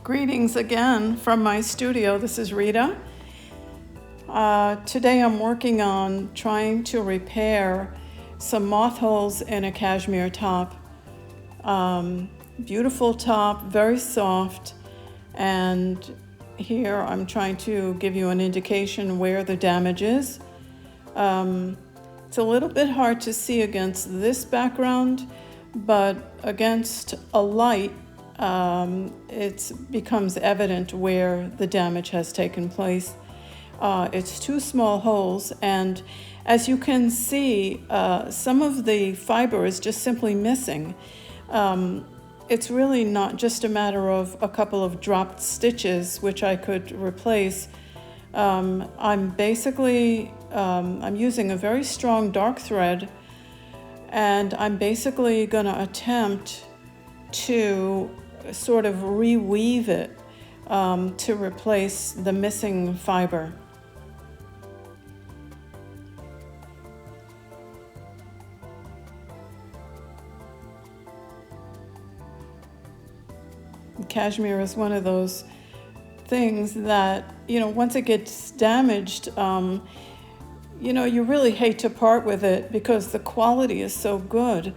Greetings again from my studio. This is Rita. Today I'm working on trying to repair some moth holes in a cashmere top. Beautiful top, very soft, and here I'm trying to give you an indication where the damage is. It's a little bit hard to see against this background, but against a light, it becomes evident where the damage has taken place. It's two small holes, and as you can see, some of the fiber is just simply missing. It's really not just a matter of a couple of dropped stitches, which I could replace. I'm using a very strong dark thread, and I'm basically going to attempt to sort of reweave it to replace the missing fiber. Cashmere is one of those things that, once it gets damaged, you really hate to part with it because the quality is so good.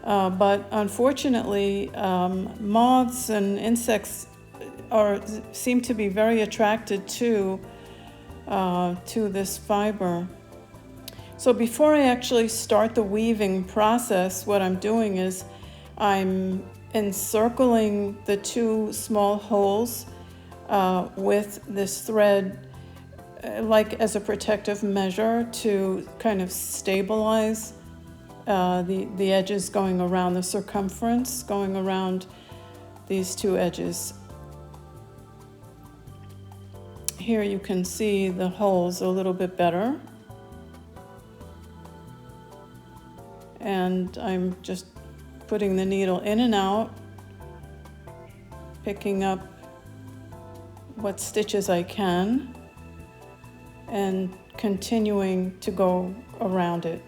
But unfortunately, moths and insects seem to be very attracted to this fiber. So before I actually start the weaving process, what I'm doing is I'm encircling the two small holes with this thread, like as a protective measure to kind of stabilize the edges going around the circumference, going around these two edges. Here you can see the holes a little bit better. And I'm just putting the needle in and out, picking up what stitches I can, and continuing to go around it.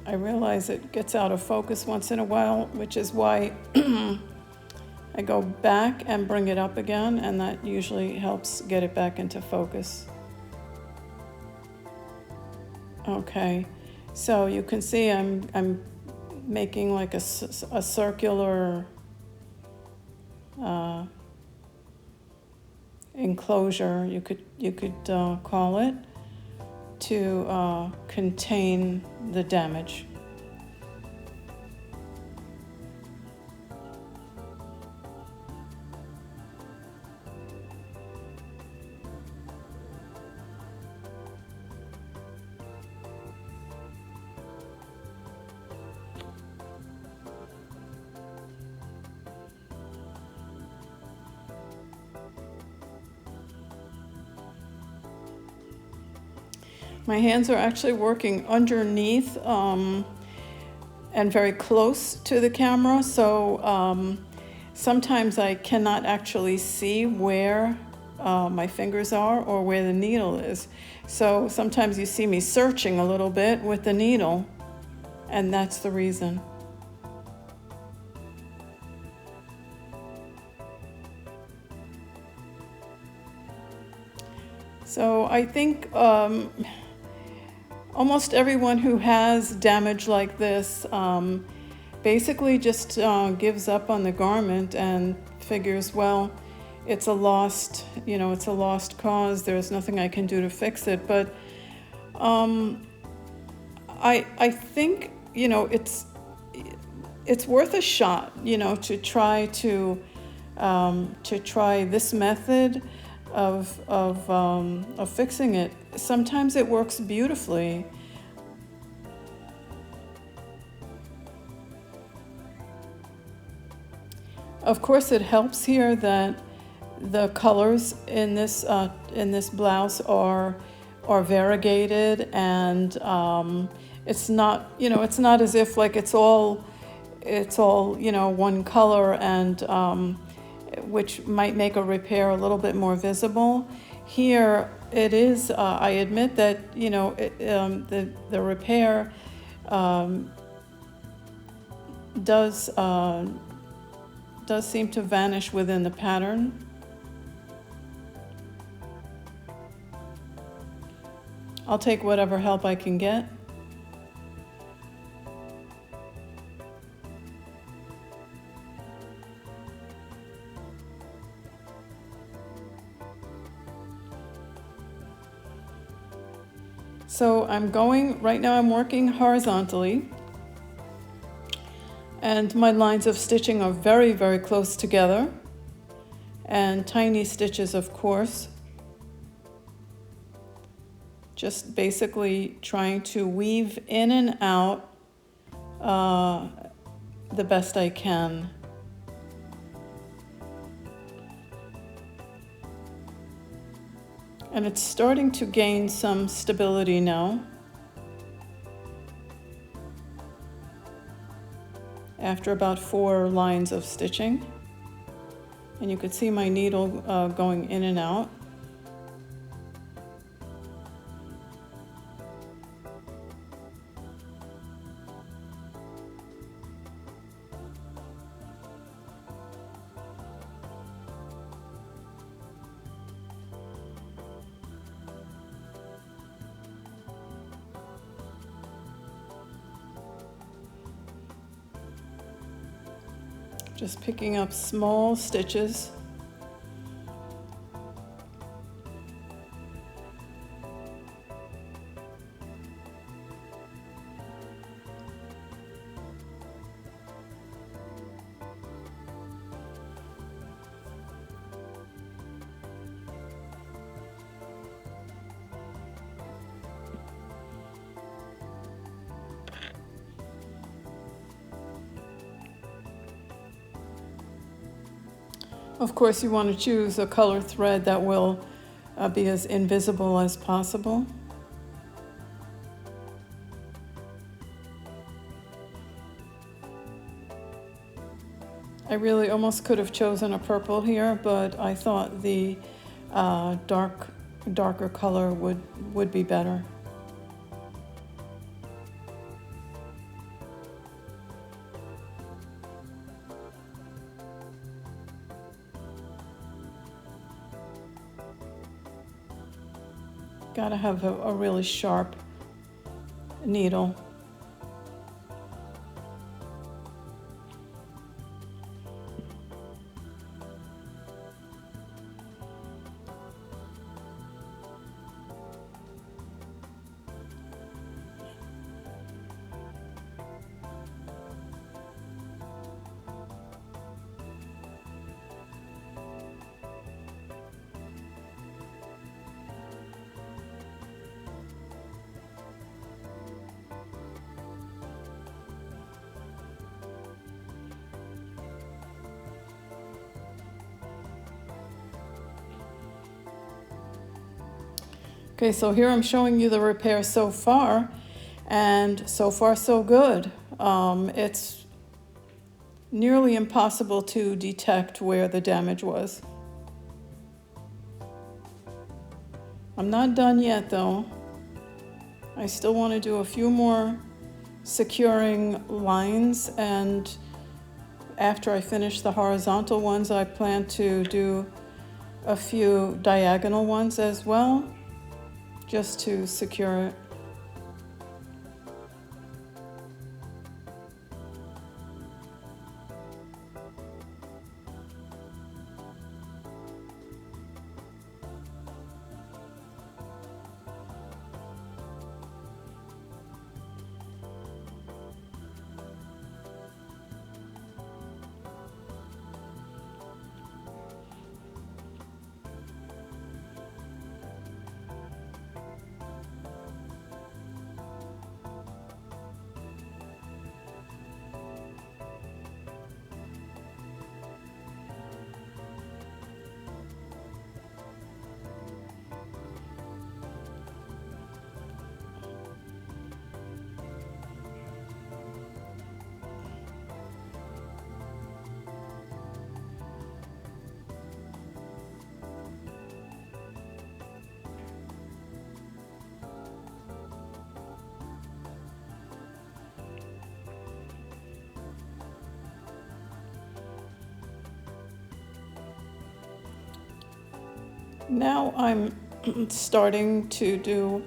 I realize it gets out of focus once in a while, which is why I go back and bring it up again, and that usually helps get it back into focus. Okay, so you can see I'm making like a circular enclosure, you could call it, to contain the damage. My hands are actually working underneath and very close to the camera, so sometimes I cannot actually see where my fingers are or where the needle is. So sometimes you see me searching a little bit with the needle, and that's the reason. So I think almost everyone who has damage like this basically just gives up on the garment and figures, well, it's a lost cause. There's nothing I can do to fix it. But I think it's worth a shot, to try this method of fixing it. Sometimes it works beautifully. Of course, it helps here that the colors in this blouse are variegated, and it's not as if like it's all one color, and which might make a repair a little bit more visible. Here it is. I admit that the repair does seem to vanish within the pattern. I'll take whatever help I can get. So right now I'm working horizontally, and my lines of stitching are very, very close together, and tiny stitches, of course. Just basically trying to weave in and out the best I can. And it's starting to gain some stability now, after about 4 lines of stitching. And you could see my needle going in and out. Just picking up small stitches. Of course, you want to choose a color thread that will be as invisible as possible. I really almost could have chosen a purple here, but I thought the darker color would be better. Gotta have a really sharp needle. Okay, so here I'm showing you the repair so far, and so far so good. It's nearly impossible to detect where the damage was. I'm not done yet though. I still want to do a few more securing lines, and after I finish the horizontal ones, I plan to do a few diagonal ones as well, just to secure it. Now I'm starting to do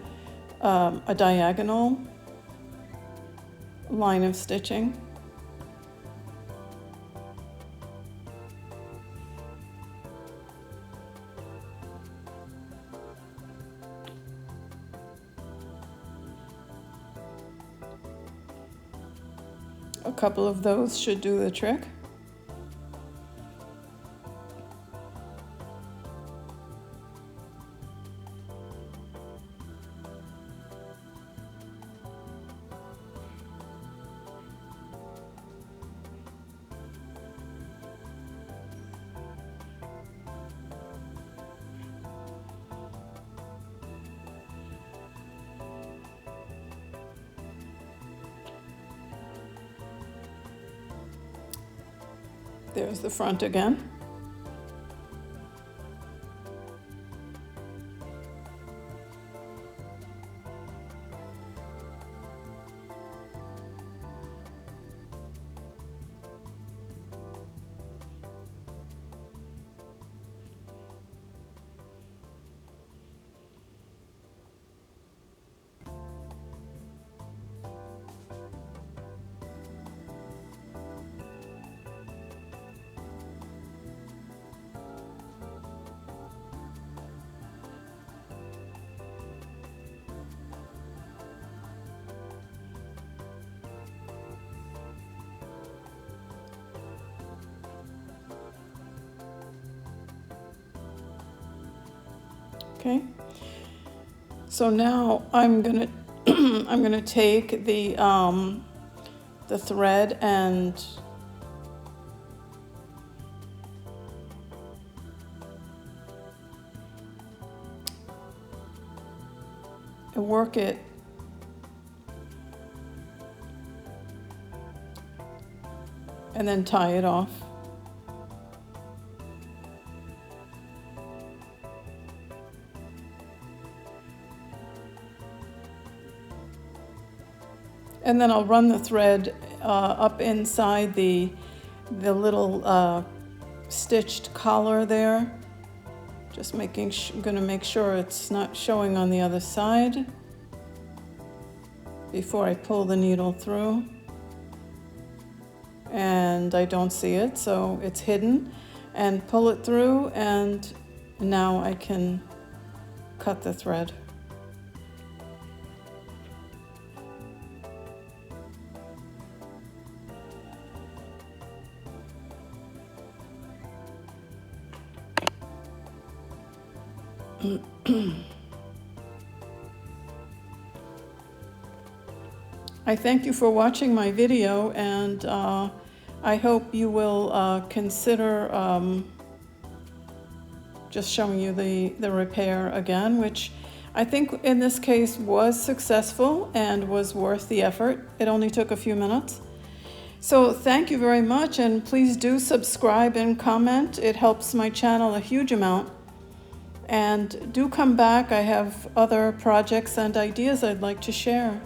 a diagonal line of stitching. A couple of those should do the trick. There's the front again. Okay, so now I'm gonna I'm gonna take the thread and work it and then tie it off. And then I'll run the thread up inside the little stitched collar there. Just I'm gonna make sure it's not showing on the other side before I pull the needle through. And I don't see it, so it's hidden. And pull it through, and now I can cut the thread. I thank you for watching my video, and I hope you will consider just showing you the repair again, which I think in this case was successful and was worth the effort. It only took a few minutes. So thank you very much, and please do subscribe and comment. It helps my channel a huge amount. And do come back. I have other projects and ideas I'd like to share.